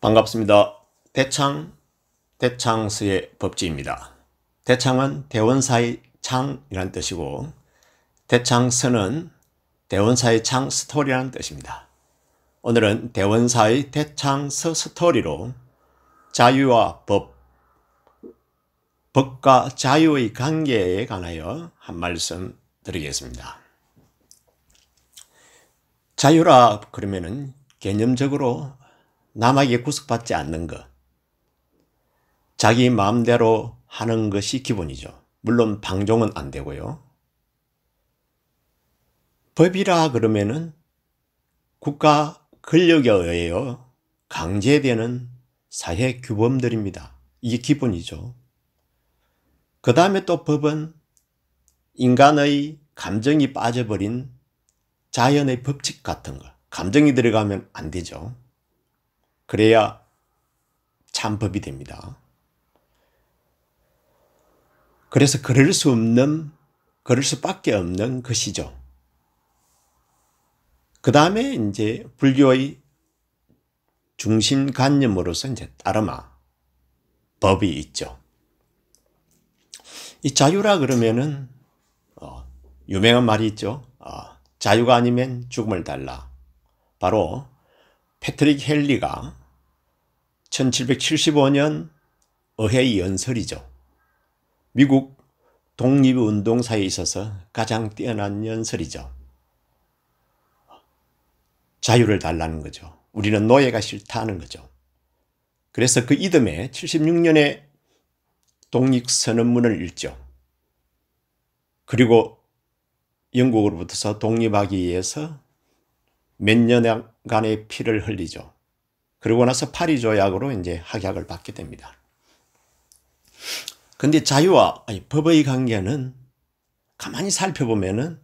반갑습니다. 대창서의 법지입니다. 대창은 대원사의 창이라는 뜻이고 대창서는 대원사의 창 스토리라는 뜻입니다. 오늘은 대원사의 대창서 스토리로 자유와 법과 자유의 관계에 관하여 한 말씀 드리겠습니다. 자유라 그러면은 개념적으로 남에게 구속받지 않는 것, 자기 마음대로 하는 것이 기본이죠. 물론 방종은 안 되고요. 법이라 그러면은 국가 권력에 의하여 강제되는 사회 규범들입니다. 이게 기본이죠. 그 다음에 또 법은 인간의 감정이 빠져버린 자연의 법칙 같은 거, 감정이 들어가면 안 되죠. 그래야 참 법이 됩니다. 그래서 그럴 수밖에 없는 것이죠. 그 다음에 이제 불교의 중심관념으로서 이제 따르마 법이 있죠. 이 자유라 그러면은 유명한 말이 있죠. 자유가 아니면 죽음을 달라. 바로 패트릭 헨리가 1775년 의회 연설이죠. 미국 독립운동사에 있어서 가장 뛰어난 연설이죠. 자유를 달라는 거죠. 우리는 노예가 싫다는 거죠. 그래서 그 이듬해 76년에 독립선언문을 읽죠. 그리고 영국으로부터 독립하기 위해서 몇 년간의 피를 흘리죠. 그러고 나서 파리 조약으로 이제 확약을 받게 됩니다. 근데 자유와 법의 관계는 가만히 살펴보면은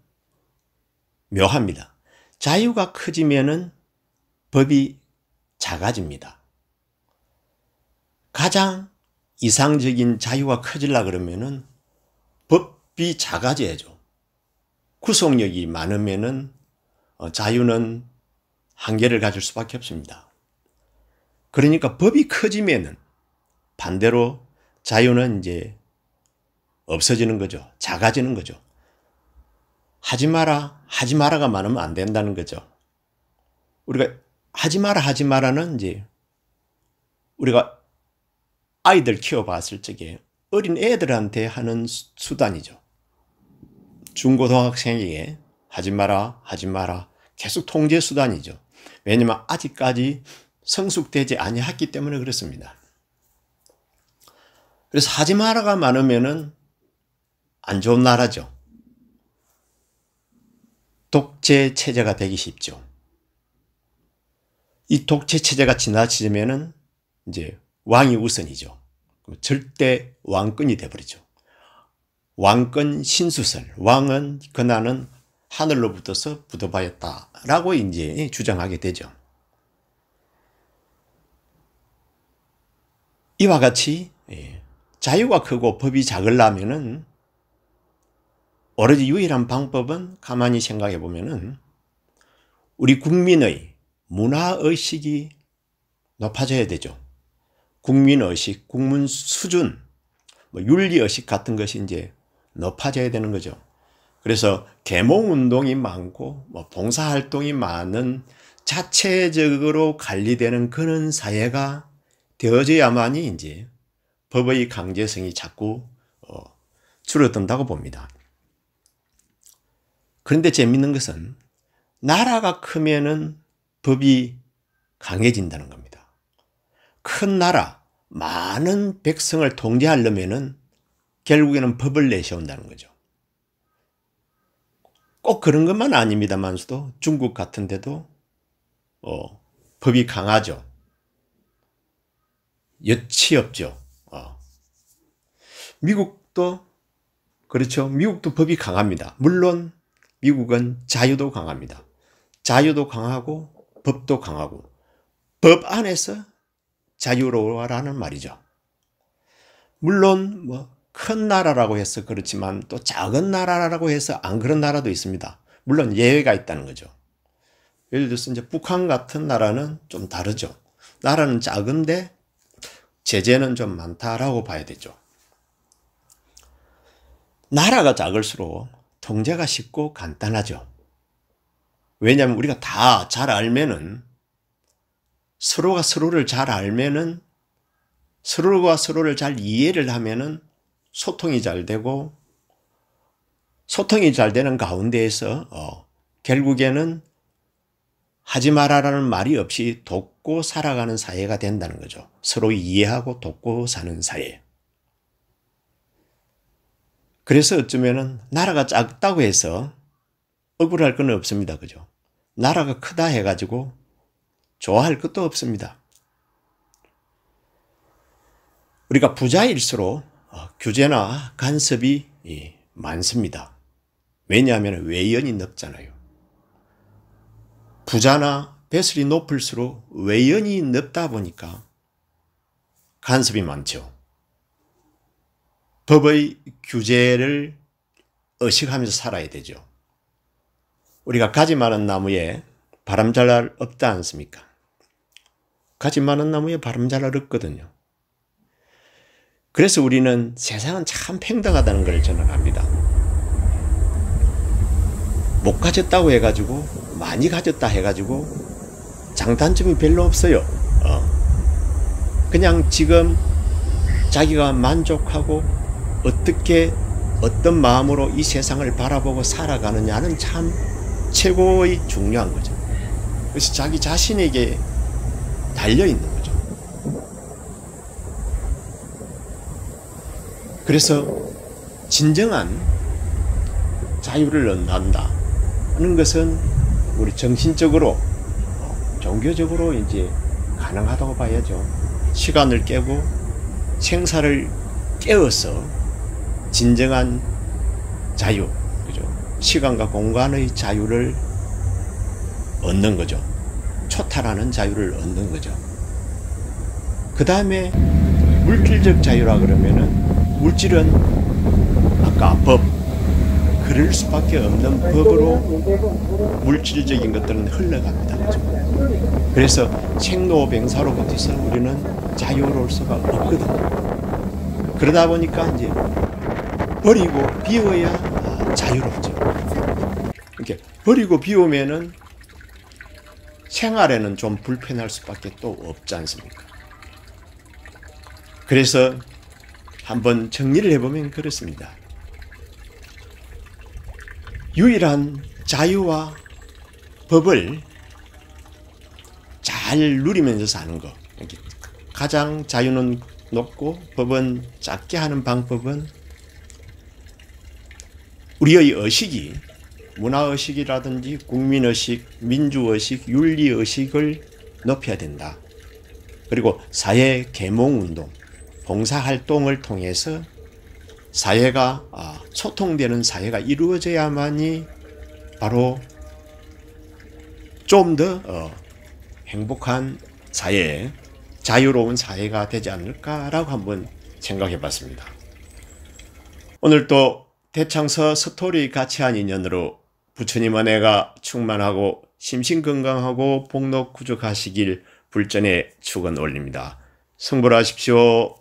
묘합니다. 자유가 커지면은 법이 작아집니다. 가장 이상적인 자유가 커지려 그러면은 법이 작아져야죠. 구속력이 많으면은 자유는 한계를 가질 수밖에 없습니다. 그러니까 법이 커지면은 반대로 자유는 이제 없어지는 거죠. 작아지는 거죠. 하지 마라가 많으면 안 된다는 거죠. 우리가 하지 마라는 이제 우리가 아이들 키워봤을 적에 어린 애들한테 하는 수단이죠. 중고등학생에게 하지 마라 계속 통제 수단이죠. 왜냐하면 아직까지 성숙되지 아니했기 때문에 그렇습니다. 그래서 하지 마라가 많으면은 안 좋은 나라죠. 독재 체제가 되기 쉽죠. 이 독재 체제가 지나치면은 이제 왕이 우선이죠. 절대 왕권이 되어버리죠. 왕권 신수설, 왕은 권한은 하늘로부터서 부도하였다라고 이제 주장하게 되죠. 이와 같이 자유가 크고 법이 작으려면은 오로지 유일한 방법은 가만히 생각해 보면은 우리 국민의 문화의식이 높아져야 되죠. 국민의식, 국민 수준, 윤리의식 같은 것이 이제 높아져야 되는 거죠. 그래서 계몽운동이 많고 봉사활동이 많은 자체적으로 관리되는 그런 사회가 되어져야만이 이제 법의 강제성이 자꾸 줄어든다고 봅니다. 그런데 재밌는 것은 나라가 크면은 법이 강해진다는 겁니다. 큰 나라, 많은 백성을 통제하려면은 결국에는 법을 내세운다는 거죠. 꼭 그런 것만 아닙니다만서도 중국 같은 데도 법이 강하죠. 여치 없죠. 미국도 그렇죠. 미국도 법이 강합니다. 물론 미국은 자유도 강합니다. 자유도 강하고 법도 강하고 법 안에서 자유로워라는 말이죠. 물론 큰 나라라고 해서 그렇지만 또 작은 나라라고 해서 안 그런 나라도 있습니다. 물론 예외가 있다는 거죠. 예를 들어서 이제 북한 같은 나라는 좀 다르죠. 나라는 작은데 제재는 좀 많다라고 봐야 되죠. 나라가 작을수록 통제가 쉽고 간단하죠. 왜냐하면 우리가 다 잘 알면은, 서로가 서로를 잘 알면은, 서로가 서로를 잘 이해를 하면은 소통이 잘 되고, 소통이 잘 되는 가운데에서 결국에는 하지 마라라는 말이 없이 돕고 살아가는 사회가 된다는 거죠. 서로 이해하고 돕고 사는 사회. 그래서 어쩌면은 나라가 작다고 해서 억울할 건 없습니다. 그죠? 나라가 크다 해가지고 좋아할 것도 없습니다. 우리가 부자일수록 규제나 간섭이 많습니다. 왜냐하면 외연이 넓잖아요. 부자나 배슬이 높을수록 외연이 넓다 보니까 간섭이 많죠. 법의 규제를 의식하면서 살아야 되죠. 우리가 가지 많은 나무에 바람 잘 날 없지 않습니까? 가지 많은 나무에 바람 잘 날 없거든요. 그래서 우리는 세상은 참 평등하다는 걸 저는 압니다. 못 가졌다고 해가지고, 많이 가졌다 해가지고 장단점이 별로 없어요. 그냥 지금 자기가 만족하고 어떻게 어떤 마음으로 이 세상을 바라보고 살아가느냐는 참 최고의 중요한 거죠. 그래서 자기 자신에게 달려있는 거죠. 그래서 진정한 자유를 얻는다 하는 것은 우리 정신적으로, 종교적으로 이제 가능하다고 봐야죠. 시간을 깨고 생사를 깨어서 진정한 자유, 그죠? 시간과 공간의 자유를 얻는 거죠. 초탈하는 자유를 얻는 거죠. 그 다음에 물질적 자유라 그러면은, 물질은 아까 법, 그럴 수밖에 없는 법으로 물질적인 것들은 흘러갑니다. 그죠? 그래서 생로병사로부터 우리는 자유로울 수가 없거든요. 그러다 보니까 이제 버리고 비워야 자유롭죠. 이렇게 버리고 비우면은 생활에는 좀 불편할 수밖에 또 없지 않습니까? 그래서 한번 정리를 해보면 그렇습니다. 유일한 자유와 법을 잘 누리면서 사는 것. 가장 자유는 높고 법은 작게 하는 방법은 우리의 의식이, 문화의식이라든지 국민의식, 민주의식, 윤리의식을 높여야 된다. 그리고 사회 계몽운동, 봉사활동을 통해서 사회가 소통되는 사회가 이루어져야만이 바로 좀 더 행복한 사회, 자유로운 사회가 되지 않을까라고 한번 생각해 봤습니다. 오늘 또 대창서 스토리 같이 한 인연으로 부처님 은혜가 충만하고 심신건강하고 복록구족하시길 불전에 축원 올립니다. 성불하십시오.